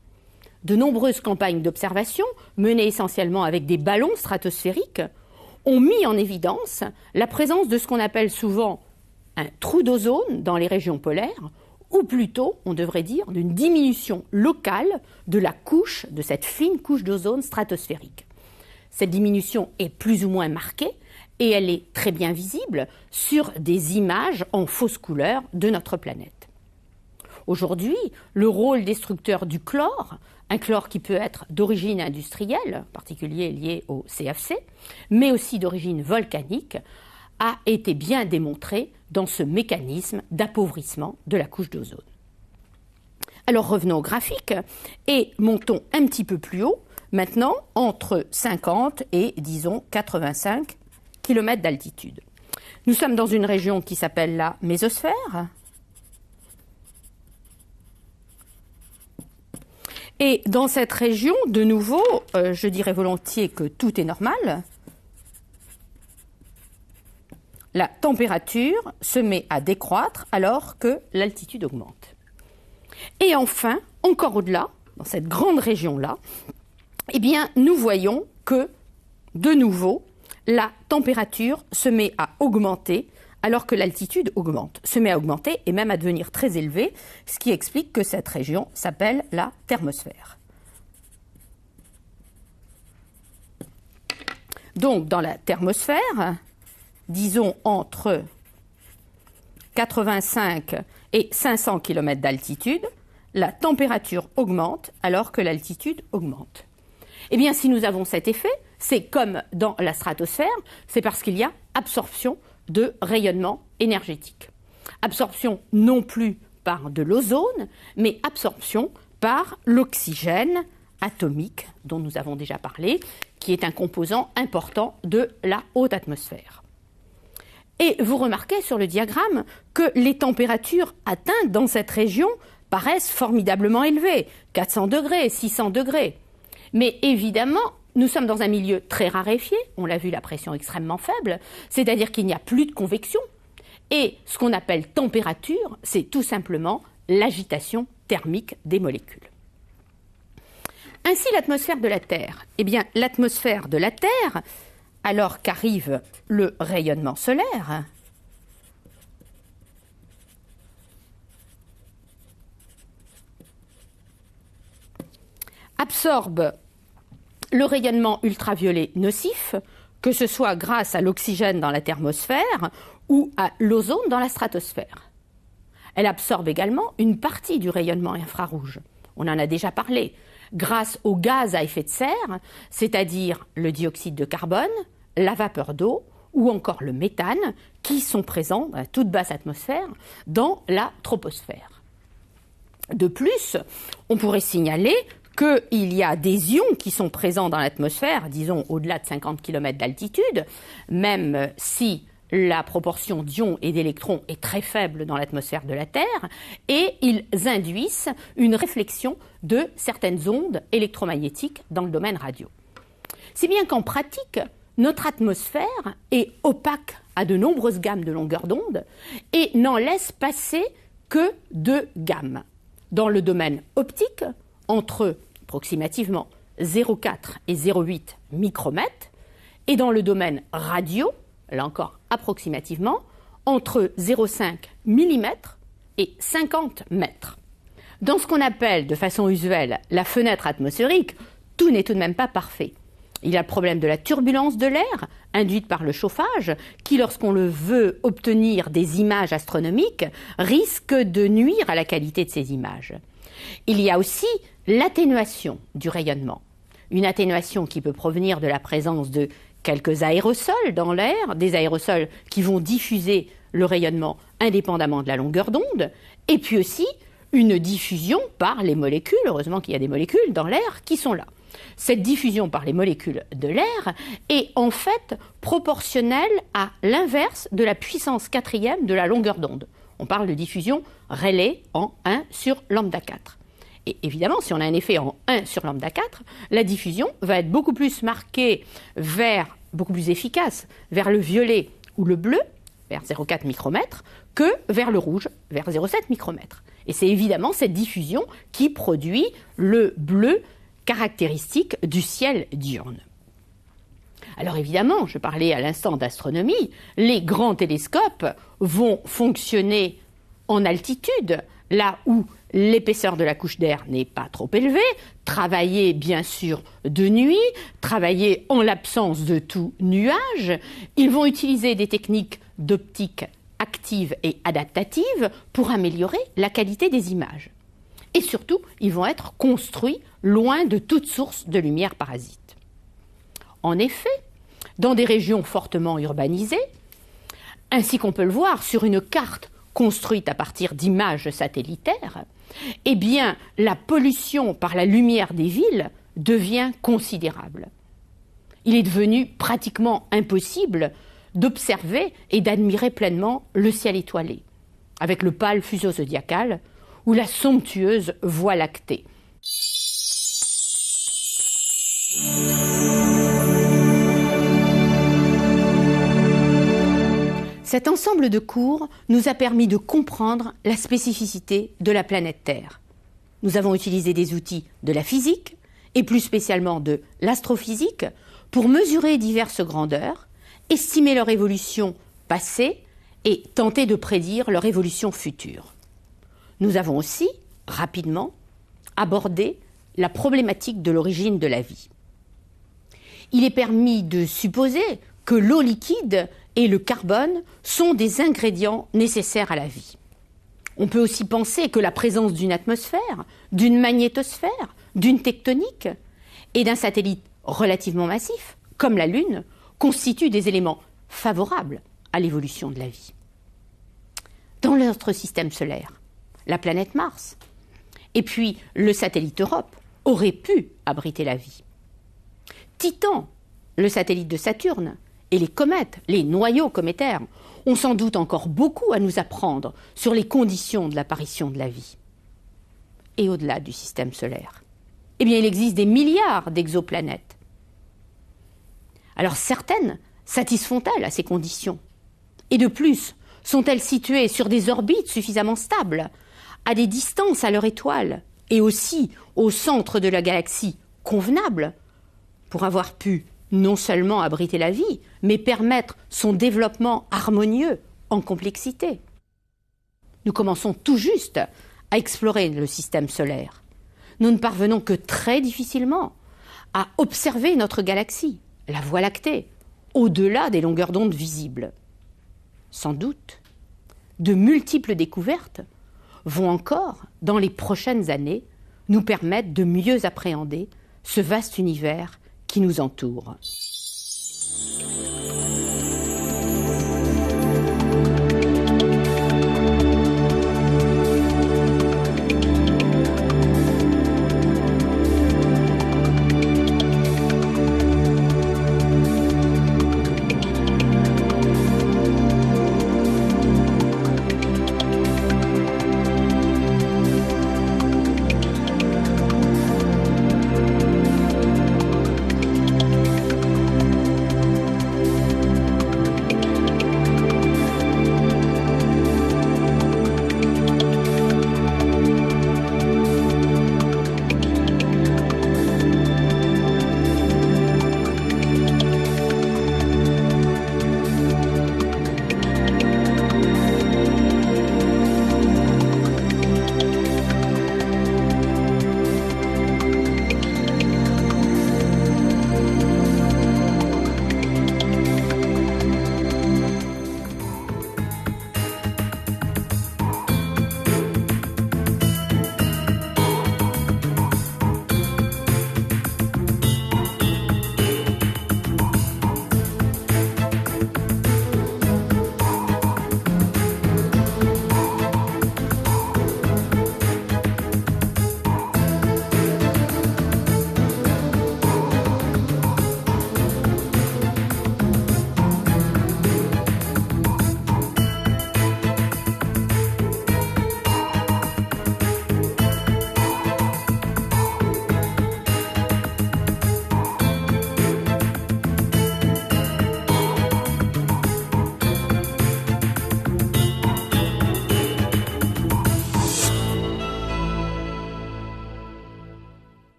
De nombreuses campagnes d'observation, menées essentiellement avec des ballons stratosphériques, ont mis en évidence la présence de ce qu'on appelle souvent un trou d'ozone dans les régions polaires, ou plutôt, on devrait dire, d'une diminution locale de la couche, de cette fine couche d'ozone stratosphérique. Cette diminution est plus ou moins marquée et elle est très bien visible sur des images en fausse couleur de notre planète. Aujourd'hui, le rôle destructeur du chlore, un chlore qui peut être d'origine industrielle, en particulier lié au CFC, mais aussi d'origine volcanique, a été bien démontré dans ce mécanisme d'appauvrissement de la couche d'ozone. Alors revenons au graphique et montons un petit peu plus haut, maintenant entre 50 et disons 85 km d'altitude. Nous sommes dans une région qui s'appelle la mésosphère. Et dans cette région, de nouveau, je dirais volontiers que tout est normal. La température se met à décroître alors que l'altitude augmente. Et enfin, encore au-delà, dans cette grande région-là, eh bien, nous voyons que, de nouveau, la température se met à augmenter alors que l'altitude augmente, se met à augmenter et même à devenir très élevée, ce qui explique que cette région s'appelle la thermosphère. Donc, dans la thermosphère, disons entre 85 et 500 km d'altitude, la température augmente alors que l'altitude augmente. Eh bien, si nous avons cet effet, c'est comme dans la stratosphère, c'est parce qu'il y a absorption de rayonnement énergétique. Absorption non plus par de l'ozone, mais absorption par l'oxygène atomique dont nous avons déjà parlé, qui est un composant important de la haute atmosphère. Et vous remarquez sur le diagramme que les températures atteintes dans cette région paraissent formidablement élevées, 400 degrés, 600 degrés. Mais évidemment, nous sommes dans un milieu très raréfié, on l'a vu, la pression extrêmement faible, c'est-à-dire qu'il n'y a plus de convection. Et ce qu'on appelle température, c'est tout simplement l'agitation thermique des molécules. Ainsi, l'atmosphère de la Terre. Eh bien, l'atmosphère de la Terre, alors qu'arrive le rayonnement solaire, absorbe le rayonnement ultraviolet nocif, que ce soit grâce à l'oxygène dans la thermosphère ou à l'ozone dans la stratosphère. Elle absorbe également une partie du rayonnement infrarouge. On en a déjà parlé, grâce aux gaz à effet de serre, c'est-à-dire le dioxyde de carbone, la vapeur d'eau ou encore le méthane, qui sont présents à toute basse atmosphère dans la troposphère. De plus, on pourrait signaler qu'il y a des ions qui sont présents dans l'atmosphère, disons au-delà de 50 km d'altitude, même si la proportion d'ions et d'électrons est très faible dans l'atmosphère de la Terre, et ils induisent une réflexion de certaines ondes électromagnétiques dans le domaine radio. Si bien qu'en pratique, notre atmosphère est opaque à de nombreuses gammes de longueur d'onde et n'en laisse passer que 2 gammes. Dans le domaine optique, entre approximativement 0,4 et 0,8 micromètres, et dans le domaine radio, là encore approximativement, entre 0,5 mm et 50 mètres. Dans ce qu'on appelle de façon usuelle la fenêtre atmosphérique, tout n'est tout de même pas parfait. Il y a le problème de la turbulence de l'air, induite par le chauffage, qui, lorsqu'on le veut obtenir des images astronomiques, risque de nuire à la qualité de ces images. Il y a aussi l'atténuation du rayonnement. Une atténuation qui peut provenir de la présence de quelques aérosols dans l'air, des aérosols qui vont diffuser le rayonnement indépendamment de la longueur d'onde, et puis aussi une diffusion par les molécules, heureusement qu'il y a des molécules dans l'air qui sont là. Cette diffusion par les molécules de l'air est en fait proportionnelle à l'inverse de la puissance 4e de la longueur d'onde. On parle de diffusion Rayleigh en 1 sur lambda 4. Et évidemment, si on a un effet en 1 sur lambda 4, la diffusion va être beaucoup plus marquée beaucoup plus efficace, vers le violet ou le bleu, vers 0,4 micromètres, que vers le rouge, vers 0,7 micromètres. Et c'est évidemment cette diffusion qui produit le bleu caractéristique du ciel diurne. Alors évidemment, je parlais à l'instant d'astronomie, les grands télescopes vont fonctionner en altitude, là où l'épaisseur de la couche d'air n'est pas trop élevée, travailler bien sûr de nuit, travailler en l'absence de tout nuage. Ils vont utiliser des techniques d'optique active et adaptative pour améliorer la qualité des images. Et surtout, ils vont être construits loin de toute source de lumière parasite. En effet, dans des régions fortement urbanisées, ainsi qu'on peut le voir sur une carte construite à partir d'images satellitaires, eh bien, la pollution par la lumière des villes devient considérable. Il est devenu pratiquement impossible d'observer et d'admirer pleinement le ciel étoilé, avec le pâle fuseau zodiacal ou la somptueuse Voie lactée. Cet ensemble de cours nous a permis de comprendre la spécificité de la planète Terre. Nous avons utilisé des outils de la physique, et plus spécialement de l'astrophysique, pour mesurer diverses grandeurs, estimer leur évolution passée et tenter de prédire leur évolution future. Nous avons aussi, rapidement, abordé la problématique de l'origine de la vie. Il est permis de supposer que l'eau liquide et le carbone sont des ingrédients nécessaires à la vie. On peut aussi penser que la présence d'une atmosphère, d'une magnétosphère, d'une tectonique et d'un satellite relativement massif, comme la Lune, constituent des éléments favorables à l'évolution de la vie. Dans notre système solaire, la planète Mars et puis le satellite Europe auraient pu abriter la vie. Titan, le satellite de Saturne, et les comètes, les noyaux cométaires, ont sans doute encore beaucoup à nous apprendre sur les conditions de l'apparition de la vie. Et au-delà du système solaire, eh bien, il existe des milliards d'exoplanètes. Alors certaines satisfont-elles à ces conditions? Et de plus, sont-elles situées sur des orbites suffisamment stables, à des distances à leur étoile, et aussi au centre de la galaxie convenables, pour avoir pu non seulement abriter la vie, mais permettre son développement harmonieux en complexité? Nous commençons tout juste à explorer le système solaire. Nous ne parvenons que très difficilement à observer notre galaxie, la Voie lactée, au-delà des longueurs d'onde visibles. Sans doute, de multiples découvertes vont encore, dans les prochaines années, nous permettre de mieux appréhender ce vaste univers qui nous entoure.